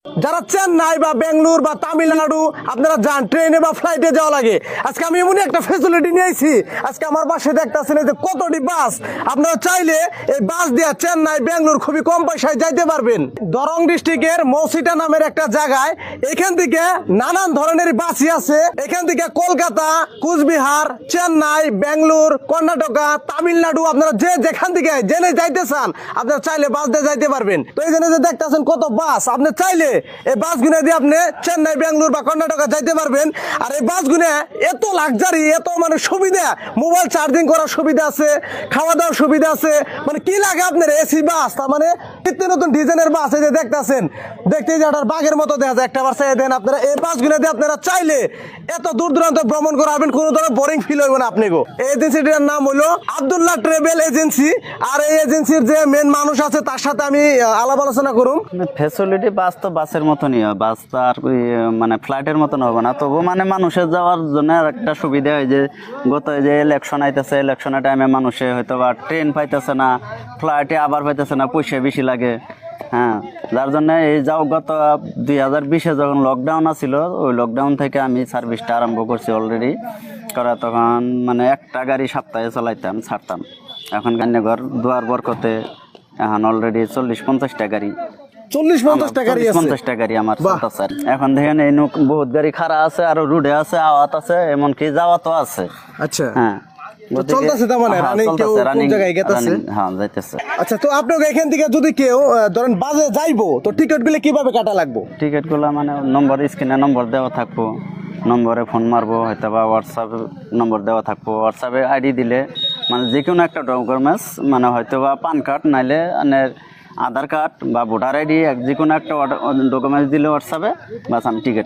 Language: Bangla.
যারা চেন্নাই বা বেঙ্গলোর বা তামিলনাড়ু আপনারা যান ট্রেনে বা ফ্লাইটে যাওয়া লাগে, আজকে আমি এমনই একটা ফেসিলিটি নিয়েছি। আজকে আমার পাশে দেখতেছেন যে কতটি বাস, আপনারা চাইলে এই বাস দিয়ে চেন্নাই বেঙ্গলোর খুবই কম পয়সায় যাইতে পারবেন। দরং ডিস্ট্রিক্টের মৌসিটা নামের একটা জায়গায় এখান থেকে নানান ধরনের বাসই আছে। এখান থেকে কলকাতা, কুচবিহার, চেন্নাই, বেঙ্গলোর, কর্ণাটকা, তামিলনাড়ু, আপনারা যে যেখান থেকে জেনে যাইতে চান আপনারা চাইলে বাস দিয়ে যাইতে পারবেন। তো এই যে দেখতেছেন কত বাস, আপনি চাইলে এই বাসগুলো দিয়ে আপনি চেন্নাই, বেঙ্গলোর বা কর্ণাটকা যাইতে পারবেন। আর এই বাসগুলো এত লাক্সারি, এত মানে সুবিধা, মোবাইল চার্জিং করার সুবিধা আছে, খাওয়া দাওয়ার সুবিধা আছে, মানে কি লাগে আপনার এসি বাস। তার মানে নিত্য নতুন ডিজাইনের বাস এই যে দেখতেছেন, দেখতে যে একটা বাঘের মতো দেখা যায়। একটা বার চাই দেন আপনারা এই বাসগুলো দিয়ে আপনারা চাইলে এত দূর দূরান্ত ভ্রমণ করাবেন, কোনো ধরনের বোরিং ফিল হইব না আপনাকে। এই এজেন্সিটার নাম হলো আব্দুল্লাহ ট্রাভেল এজেন্সি। আর এই এজেন্সির যে মেন মানুষ আছে তার সাথে আমি আলাপ আলোচনা করুম। ফ্যাসিলিটি বাস তো বাসের মতনই হয়, বাস তো আর মানে ফ্লাইটের মতন হবে না। তবু মানে মানুষের যাওয়ার জন্য আর একটা সুবিধা হয় যে গত যে ইলেকশন আইতেছে, ইলেকশনের টাইমে মানুষে হয়তো বা ট্রেন পাইতেছে না, ফ্লাইটে আবার পাইতেছে না, পয়সা বেশি লাগে। হ্যাঁ, যার জন্য এই যাও গত 2020-এ যখন লকডাউন আছিল, ওই লকডাউন থেকে আমি সার্ভিসটা আরম্ভ করছি অলরেডি করা। তখন মানে একটা গাড়ি সপ্তাহে চালাইতাম, ছাড়তাম। এখন গান্যঘর দুয়ার বরকতে এখন অলরেডি 40-50টা গাড়ি, 40-50 টাকারই আছে। 50টা গাড়ি আমার চলতেছে। এখন দেখেন এই বহুত গাড়ি খাড়া আছে, আর রুডে আছে, আওয়াত আছে, এমনকি যাওয়াতও আছে। আচ্ছা, হ্যাঁ, চলতেছে তার মানে রানিং, কেউ কোন জায়গায় গেতেছে। হ্যাঁ, যাইতেছে। আচ্ছা, তো আপনাকে এখান থেকে যদি কেউ ধরেন বাসে যাইবো, তো টিকিট গুলো কিভাবে কাটা লাগবো? টিকিটগুলো মানে নম্বর, স্ক্রিনে নম্বর দেওয়া থাকবো, নম্বরে ফোন মারবো, হয়তো বা হোয়াটসঅ্যাপে নম্বর দেওয়া থাকবো। হোয়াটসঅ্যাপে আইডি দিলে মানে যে কোনো একটা ডকুমেন্টস, মানে হয়তো বা পান কার্ড, নাইলে আধার কার্ড বা ভোটার আইডি, যে কোনো একটা ডকুমেন্টস দিলে হোয়াটসঅ্যাপে বাস আমি টিকিট